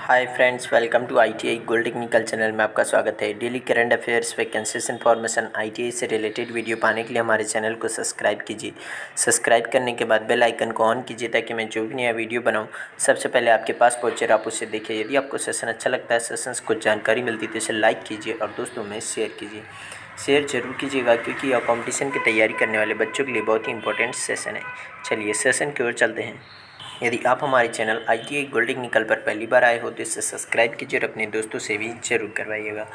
Hi friends, welcome to ITI gold technical channel में आपका स्वागत है। Daily current affairs, vacancies information, ITI से रिलेटेड वीडियो पाने के लिए हमारे चैनल को सब्सक्राइब कीजिए। सब्सक्राइब करने के बाद बेल आइकन को ऑन कीजिए ताकि मैं जो भी नया वीडियो बनाऊं सबसे पहले आपके पास पहुंचे और आप उसे देखिए। यदि आपको सेशन अच्छा लगता है, सेशन से कुछ जानकारी मिलती है तो इसे लाइक कीजिए और दोस्तों में शेयर कीजिए। शेयर जरूर कीजिएगा क्योंकि यह कॉम्पिटिशन की तैयारी करने वाले बच्चों के लिए बहुत ही इंपॉर्टेंट सेशन है। चलिए सेशन की ओर चलते हैं। यदि आप हमारे चैनल आईटीआई गोल्ड टेक्निकल पर पहली बार आए हो तो इसे सब्सक्राइब कीजिए और अपने दोस्तों से भी जरूर करवाइएगा।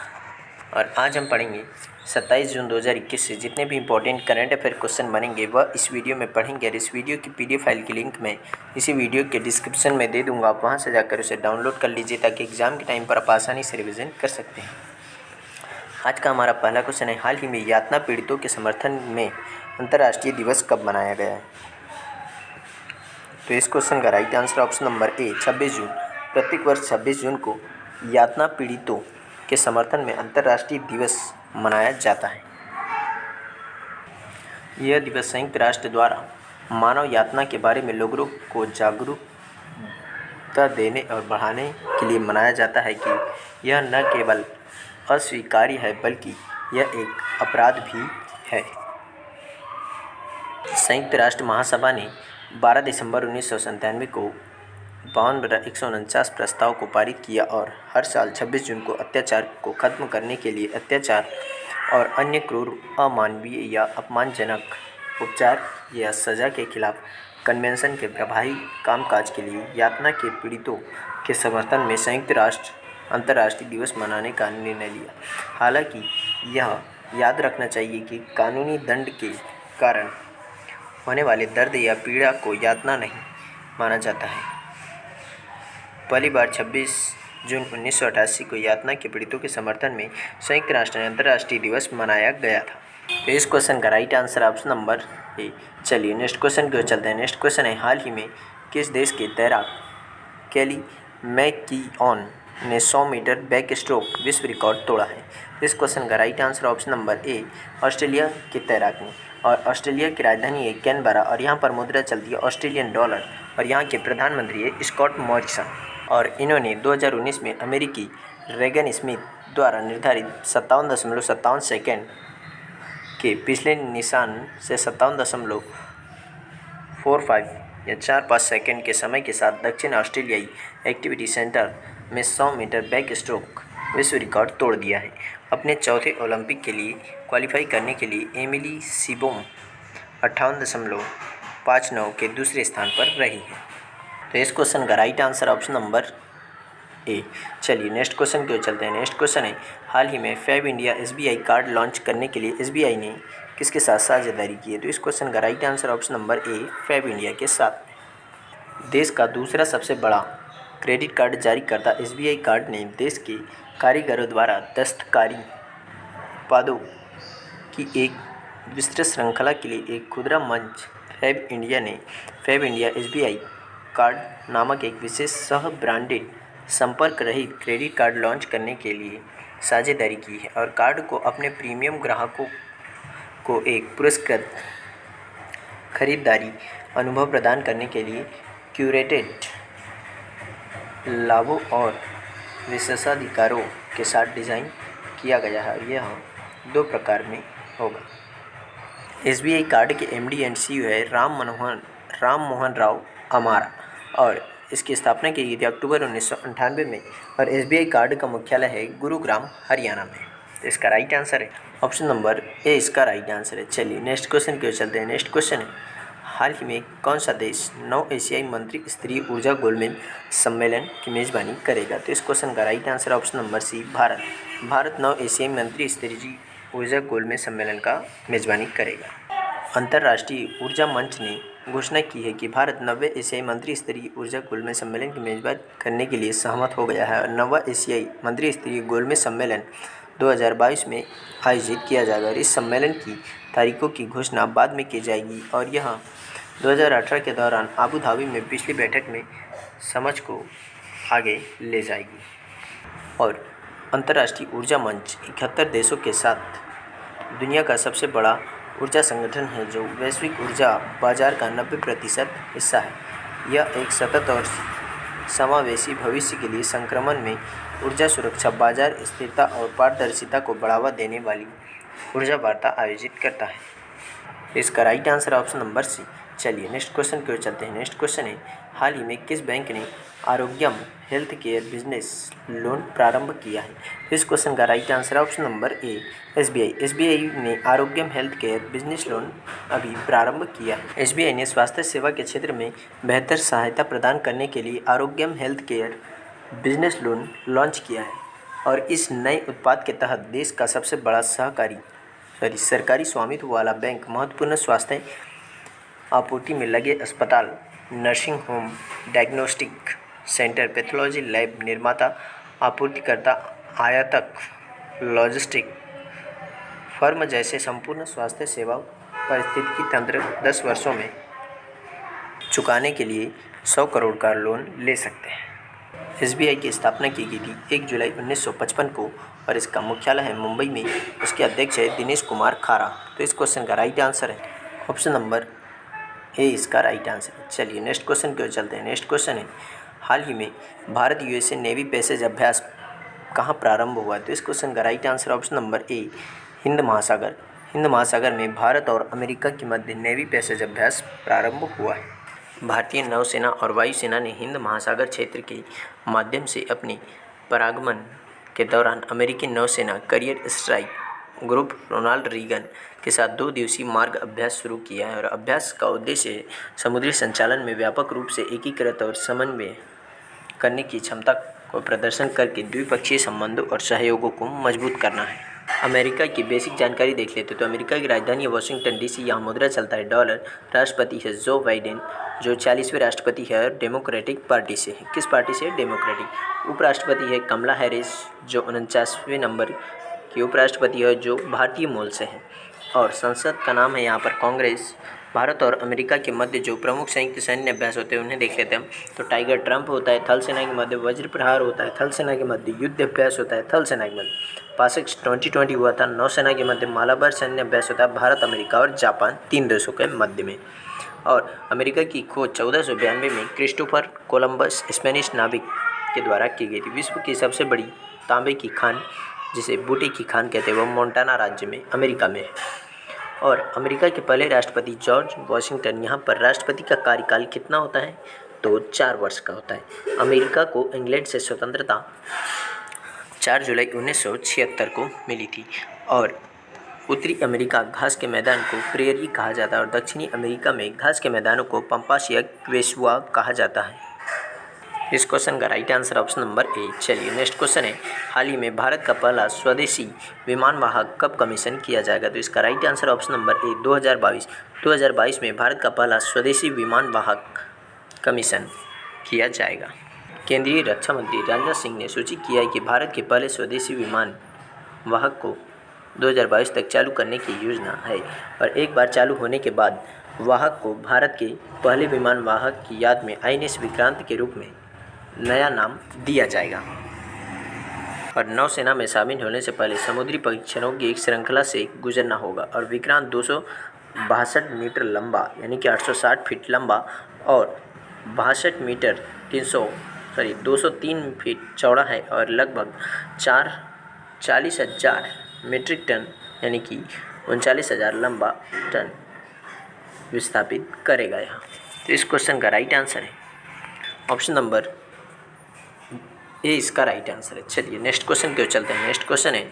और आज हम पढ़ेंगे 27 जून 2021 से जितने भी इंपॉर्टेंट करंट अफेयर क्वेश्चन बनेंगे वह इस वीडियो में पढ़ेंगे। और इस वीडियो की पीडीएफ फाइल की लिंक मैं इसी वीडियो के डिस्क्रिप्शन में दे दूँगा, आप वहाँ से जाकर उसे डाउनलोड कर लीजिए ताकि एग्जाम के टाइम पर आप आसानी से रिविज़न कर सकते हैं। आज का हमारा पहला क्वेश्चन है, हाल ही में यातना पीड़ितों के समर्थन में अंतर्राष्ट्रीय दिवस कब मनाया गया है? तो इस क्वेश्चन का राइट आंसर ऑप्शन नंबर ए 26 जून। प्रत्येक वर्ष 26 जून को यातना पीड़ितों के समर्थन में अंतर्राष्ट्रीय दिवस मनाया जाता है। यह दिवस संयुक्त राष्ट्र द्वारा मानव यातना के बारे में लोगों को जागरूकता देने और बढ़ाने के लिए मनाया जाता है कि यह न केवल अस्वीकार्य है बल्कि यह एक अपराध भी है। संयुक्त राष्ट्र महासभा ने 12 दिसंबर 1997 को 52/149 प्रस्ताव को पारित किया और हर साल 26 जून को अत्याचार को खत्म करने के लिए अत्याचार और अन्य क्रूर, अमानवीय या अपमानजनक उपचार या सज़ा के खिलाफ कन्वेंशन के प्रभावी कामकाज के लिए यातना के पीड़ितों के समर्थन में संयुक्त राष्ट्र अंतर्राष्ट्रीय दिवस मनाने का निर्णय लिया। हालांकि यह याद रखना चाहिए कि कानूनी दंड के कारण होने वाले दर्द या पीड़ा को यातना नहीं माना जाता है। पहली बार 26 जून 1988 को यातना के पीड़ितों के समर्थन में संयुक्त राष्ट्र अंतर्राष्ट्रीय दिवस मनाया गया था। तो इस क्वेश्चन का राइट आंसर ऑप्शन नंबर ए। चलिए नेक्स्ट क्वेश्चन की ओर चलते हैं। नेक्स्ट क्वेश्चन है, हाल ही में किस देश के तैराक केली मैककीओन ने 100 मीटर बैक स्ट्रोक विश्व रिकॉर्ड तोड़ा है? इस क्वेश्चन का right answer option number A Australia के तैराक ने। और ऑस्ट्रेलिया की राजधानी है कैनबरा और यहाँ पर मुद्रा चलती है ऑस्ट्रेलियन डॉलर और यहाँ के प्रधानमंत्री है स्कॉट मॉरिसन। और इन्होंने 2019 में अमेरिकी रेगन स्मिथ द्वारा निर्धारित 57.57 सेकेंड के पिछले निशान से 57.45 या 45 सेकेंड के समय के साथ दक्षिण ऑस्ट्रेलियाई एक्टिविटी सेंटर में 100 मीटर बैक स्ट्रोक विश्व रिकॉर्ड तोड़ दिया है। अपने चौथे ओलंपिक के लिए क्वालिफाई करने के लिए एमिली सीबोम 58.59 के दूसरे स्थान पर रही है। तो इस क्वेश्चन का राइट आंसर ऑप्शन नंबर ए। चलिए नेक्स्ट क्वेश्चन की ओर चलते हैं। नेक्स्ट क्वेश्चन है, हाल ही में Fabindia SBI card launch करने के लिए एसबीआई ने किसके साथ साझेदारी की है? तो इस क्वेश्चन का right answer option number A Fabindia के साथ। देश का दूसरा सबसे बड़ा क्रेडिट कार्ड जारी करता एसबीआई कार्ड ने देश के कारीगरों द्वारा दस्तकारी उत्पादों की एक विस्तृत श्रृंखला के लिए एक खुदरा मंच फैब इंडिया ने फैब इंडिया एसबीआई कार्ड नामक एक विशेष सह ब्रांडेड संपर्क रहित क्रेडिट कार्ड लॉन्च करने के लिए साझेदारी की है। और कार्ड को अपने प्रीमियम ग्राहकों को एक पुरस्कृत खरीदारी अनुभव प्रदान करने के लिए क्यूरेटेड लाभों और विशेषाधिकारों के साथ डिज़ाइन किया गया है। यह 2 प्रकार में होगा। एसबीआई कार्ड के एमडी एंड सीईओ है राम मोहन राव अमारा और इसकी स्थापना की गई थी अक्टूबर 1998 में। और एसबीआई कार्ड का मुख्यालय है गुरुग्राम, हरियाणा में। तो इसका राइट आंसर है ऑप्शन नंबर ए, इसका राइट आंसर है। चलिए नेक्स्ट क्वेश्चन की ओर चलते हैं। नेक्स्ट क्वेश्चन है, हाल ही में कौन सा देश 9 एशियाई मंत्री स्तरीय ऊर्जा गोलमेज सम्मेलन की मेज़बानी करेगा? तो इस क्वेश्चन का right answer option number C Bharat. Bharat 9 एशियाई मंत्री स्तरीय ऊर्जा गोलमेज सम्मेलन का मेज़बानी करेगा। अंतर्राष्ट्रीय ऊर्जा मंच ने घोषणा की है कि भारत 90वें एशियाई मंत्री स्तरीय ऊर्जा गोलमेज सम्मेलन की मेज़बानी करने के लिए सहमत हो गया है। और 9वां एशियाई मंत्री स्तरीय गोलमेज सम्मेलन 2022 में आयोजित किया जाएगा। और इस सम्मेलन की तारीखों की घोषणा बाद में की जाएगी और यह 2018 के दौरान आबू धाबी में पिछली बैठक में समझ को आगे ले जाएगी। और अंतर्राष्ट्रीय ऊर्जा मंच 71 देशों के साथ दुनिया का सबसे बड़ा ऊर्जा संगठन है जो वैश्विक ऊर्जा बाजार का 90% हिस्सा है। यह एक सतत और समावेशी भविष्य के लिए संक्रमण में ऊर्जा सुरक्षा, बाजार स्थिरता और पारदर्शिता को बढ़ावा देने वाली ऊर्जा वार्ता आयोजित करता है। इसका right answer option number C. चलिए नेक्स्ट क्वेश्चन की ओर चलते हैं। नेक्स्ट क्वेश्चन है, हाल ही में किस बैंक ने आरोग्यम हेल्थ केयर बिजनेस लोन प्रारंभ किया है? तो इस क्वेश्चन का राइट आंसर ऑप्शन नंबर ए एसबीआई। एसबीआई ने आरोग्यम हेल्थ केयर बिजनेस लोन अभी प्रारंभ किया है। एसबीआई ने स्वास्थ्य सेवा के क्षेत्र में बेहतर सहायता प्रदान करने के लिए Arogyam health care business loan launch किया है और इस नए उत्पाद के तहत देश का सबसे बड़ा सरकारी स्वामित्व वाला बैंक महत्वपूर्ण स्वास्थ्य आपूर्ति में लगे अस्पताल, nursing home, diagnostic centre, pathology lab निर्माता, आपूर्तिकर्ता, आयातक, लॉजिस्टिक फर्म जैसे संपूर्ण स्वास्थ्य सेवा पारिस्थितिकी तंत्र 10 वर्षों में चुकाने के लिए 100 करोड़ का लोन ले सकते हैं। एसबीआई की स्थापना की गई थी 1 जुलाई 1955 को और इसका मुख्यालय है मुंबई में। उसके अध्यक्ष है दिनेश कुमार खारा। तो इस क्वेश्चन का राइट आंसर है ऑप्शन नंबर ए, इसका राइट आंसर है। चलिए नेक्स्ट क्वेश्चन की ओर चलते हैं। नेक्स्ट क्वेश्चन है, हाल ही में भारत यूएसए नेवी पैसेज अभ्यास कहाँ प्रारंभ हुआ? तो इस क्वेश्चन का राइट आंसर ऑप्शन नंबर ए, हिंद महासागर। हिंद महासागर में भारत और अमेरिका के मध्य नेवी पैसेज अभ्यास प्रारंभ हुआ है। भारतीय नौसेना और वायुसेना ने हिंद महासागर क्षेत्र के माध्यम से अपने परागमन के दौरान अमेरिकी नौसेना carrier strike group Ronald Reagan के साथ 2 दिवसीय मार्ग अभ्यास शुरू किया है और अभ्यास का उद्देश्य समुद्री संचालन में व्यापक रूप से एकीकृत और समन्वय करने की क्षमता को प्रदर्शन करके द्विपक्षीय संबंधों और सहयोगों को मजबूत करना है। अमेरिका की बेसिक जानकारी देख लेते तो अमेरिका की राजधानी वाशिंगटन डीसी, यहाँ मुद्रा चलता है डॉलर। राष्ट्रपति है जो बाइडेन, जो 40वें राष्ट्रपति है और डेमोक्रेटिक पार्टी से है। किस पार्टी से? डेमोक्रेटिक। उपराष्ट्रपति है कमला हैरिस, जो 49वें नंबर की उपराष्ट्रपति है, जो भारतीय मूल से है। और संसद का नाम है यहाँ पर कांग्रेस। भारत और अमेरिका के मध्य जो प्रमुख संयुक्त सैन्य अभ्यास होते हैं उन्हें देख लेते हैं हम। तो टाइगर ट्रंप होता है, थल सेना के मध्य वज्र प्रहार होता है, थल सेना के मध्य युद्ध अभ्यास होता है, थल सेना के मध्य पासिक्स 2020 हुआ था, नौसेना के मध्य मालाबार सैन्य अभ्यास होता है, भारत, अमेरिका और जापान 3 देशों के मध्य में। और अमेरिका की खोज 1492 में क्रिस्टोफर कोलंबस स्पेनिश नाविक के द्वारा की गई थी। विश्व की सबसे बड़ी तांबे की खान, जिसे बूटे की खान कहते हैं, वह मोंटाना राज्य में अमेरिका में है। और अमेरिका के पहले राष्ट्रपति जॉर्ज वॉशिंगटन, यहाँ पर राष्ट्रपति का कार्यकाल कितना होता है? तो 4 वर्ष का होता है। अमेरिका को इंग्लैंड से स्वतंत्रता 4 जुलाई 1976 को मिली थी। और उत्तरी अमेरिका घास के मैदान को प्रेयरी कहा जाता है और दक्षिणी अमेरिका में घास के मैदानों को पम्पास या क्वेशुआ कहा जाता है। इस क्वेश्चन का राइट आंसर ऑप्शन नंबर ए। चलिए नेक्स्ट क्वेश्चन है, हाल ही में भारत का पहला स्वदेशी विमान वाहक कब कमीशन किया जाएगा? तो इसका राइट आंसर ऑप्शन नंबर ए 2022। 2022 में भारत का पहला स्वदेशी विमान वाहक कमीशन किया जाएगा। केंद्रीय रक्षा मंत्री राजनाथ सिंह ने सूचित किया है कि भारत के पहले स्वदेशी विमान वाहक को 2022 तक चालू करने की योजना है और एक बार चालू होने के बाद वाहक को भारत के पहले विमान वाहक की याद में INS विक्रांत के रूप में नया नाम दिया जाएगा। और नौसेना में शामिल होने से पहले समुद्री परीक्षणों की एक श्रृंखला से गुजरना होगा और विक्रांत 262 मीटर लंबा यानी कि 860 फीट लंबा और 62 मीटर 203 फीट चौड़ा है और लगभग 40,000 मीट्रिक टन यानी कि 39,000 लंबा टन विस्थापित करेगा यहाँ। तो इस क्वेश्चन का राइट आंसर है ऑप्शन नंबर ए, इसका राइट आंसर है। चलिए नेक्स्ट क्वेश्चन की ओर चलते हैं। नेक्स्ट क्वेश्चन है,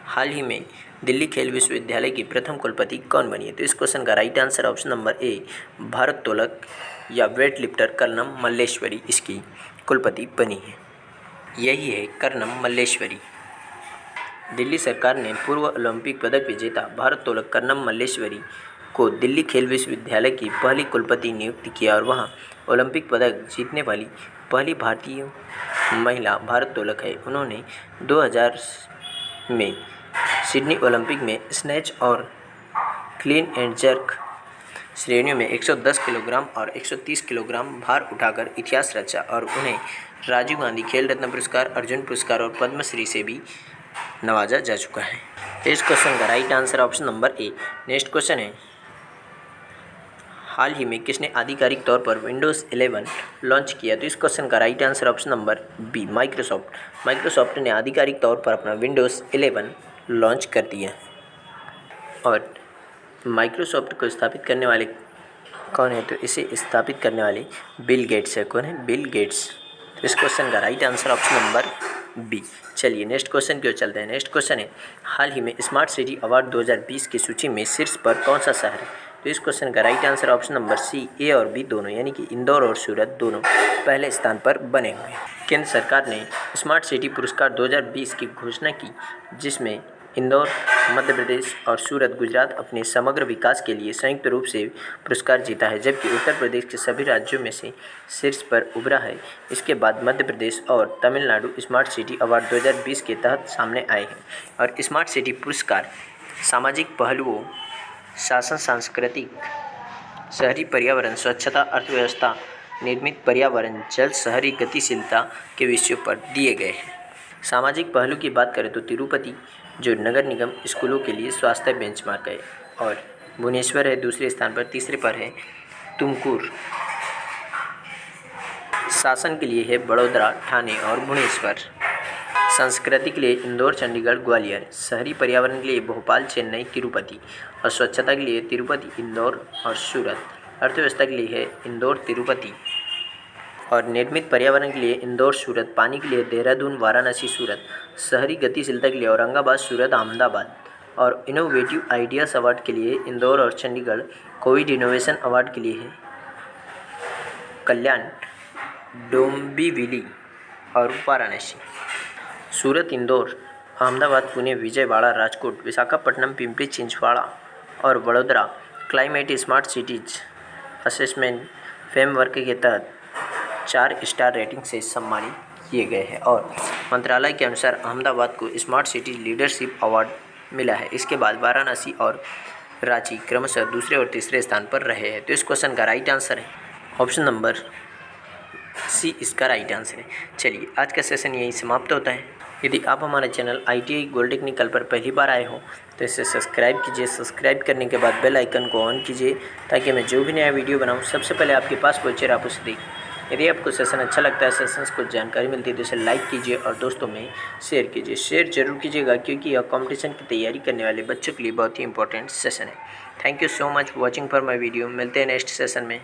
हाल ही में दिल्ली खेल विश्वविद्यालय की प्रथम कुलपति कौन बनी है? तो इस क्वेश्चन का राइट आंसर ऑप्शन नंबर ए, भारोत्तोलक या वेट लिफ्टर कर्नम मल्लेश्वरी इसकी कुलपति बनी है। यही है कर्नम मल्लेश्वरी। दिल्ली सरकार ने पूर्व ओलंपिक पदक विजेता भारोत्तोलक कर्नम मल्लेश्वरी को दिल्ली खेल विश्वविद्यालय की पहली कुलपति नियुक्त किया और वहाँ ओलंपिक पदक जीतने वाली पहली भारतीय महिला भारोत्तोलक है। उन्होंने 2000 में सिडनी ओलंपिक में स्नैच और क्लीन एंड जर्क श्रेणियों में 110 किलोग्राम और 130 किलोग्राम भार उठाकर इतिहास रचा और उन्हें राजीव गांधी खेल रत्न पुरस्कार, अर्जुन पुरस्कार और पद्मश्री से भी नवाजा जा चुका है। इस क्वेश्चन का राइट आंसर ऑप्शन नंबर ए। नेक्स्ट क्वेश्चन है, हाल ही में किसने आधिकारिक तौर पर विंडोज़ 11 लॉन्च किया? तो इस क्वेश्चन का right answer option number B, Microsoft. Microsoft ने आधिकारिक तौर पर अपना विंडोज़ 11 लॉन्च कर दिया। और माइक्रोसॉफ्ट को स्थापित करने वाले कौन है? तो इसे स्थापित करने वाले बिल गेट्स है। कौन है? Bill Gates. तो इस क्वेश्चन का right answer option number B. चलिए नेक्स्ट क्वेश्चन की ओर चलते हैं। नेक्स्ट क्वेश्चन है, हाल ही में स्मार्ट सिटी अवार्ड 2020 की सूची में शीर्ष पर कौन सा शहर है? तो इस क्वेश्चन का right answer option number C, A और बी दोनों, यानी कि इंदौर और सूरत दोनों पहले स्थान पर बने हुए हैं। केंद्र सरकार ने स्मार्ट सिटी पुरस्कार 2020 की घोषणा की, जिसमें इंदौर मध्य प्रदेश और सूरत गुजरात अपने समग्र विकास के लिए संयुक्त रूप से पुरस्कार जीता है, जबकि उत्तर प्रदेश के सभी राज्यों में से शीर्ष पर उभरा है। इसके बाद मध्य प्रदेश और तमिलनाडु स्मार्ट सिटी अवार्ड 2020 के तहत सामने आए हैं। और स्मार्ट सिटी पुरस्कार सामाजिक पहलुओं, शासन, सांस्कृतिक, शहरी पर्यावरण, स्वच्छता, अर्थव्यवस्था, निर्मित पर्यावरण, जल, शहरी गतिशीलता के विषयों पर दिए गए हैं। सामाजिक पहलू की बात करें तो तिरुपति जो नगर निगम स्कूलों के लिए स्वास्थ्य बेंचमार्क है, और भुवनेश्वर है दूसरे स्थान पर, तीसरे पर है तुमकुर। शासन के लिए है बड़ौदा, ठाणे और भुवनेश्वर। संस्कृति के लिए इंदौर, चंडीगढ़, ग्वालियर। शहरी पर्यावरण के लिए भोपाल, चेन्नई, तिरुपति। और स्वच्छता के लिए तिरुपति, इंदौर और सूरत। अर्थव्यवस्था के लिए है इंदौर, तिरुपति। और निर्मित पर्यावरण के लिए इंदौर, सूरत। पानी के लिए देहरादून, वाराणसी, सूरत। शहरी गतिशीलता के लिए औरंगाबाद, सूरत, अहमदाबाद। और इनोवेटिव आइडियाज़ अवार्ड के लिए इंदौर और चंडीगढ़। कोविड इनोवेशन अवार्ड के लिए है कल्याण, डोंबिवली और वाराणसी। सूरत, इंदौर, अहमदाबाद, पुणे, विजयवाड़ा, राजकोट, विशाखापट्टनम, पिंपरी चिंचवाड़ा और Vadodara climate smart cities assessment framework के तहत 4 स्टार रेटिंग से सम्मानित किए गए हैं। और मंत्रालय के अनुसार अहमदाबाद को स्मार्ट सिटी लीडरशिप अवार्ड मिला है। इसके बाद वाराणसी और रांची क्रमशः दूसरे और तीसरे स्थान पर रहे हैं। तो इस क्वेश्चन का राइट आंसर है ऑप्शन नंबर सी, इसका राइट आंसर है। चलिए आज का सेशन यहीं समाप्त होता है। यदि आप हमारे चैनल ITI गोल्ड टेक्निकल पर पहली बार आए हो तो इसे सब्सक्राइब कीजिए। सब्सक्राइब करने के बाद बेल आइकन को ऑन कीजिए, ताकि मैं जो भी नया वीडियो बनाऊं सबसे पहले आपके पास पहुंचे, आप उसे देखें। यदि आपको सेशन अच्छा लगता है, सेशंस को जानकारी मिलती है, तो इसे लाइक कीजिए और दोस्तों में शेयर कीजिए। शेयर जरूर कीजिएगा, क्योंकि यह कॉम्पिटिशन की तैयारी करने वाले बच्चों के लिए बहुत ही इंपॉर्टेंट सेशन है। Thank you so much watching for my video. मिलते हैं नेक्स्ट सेशन में।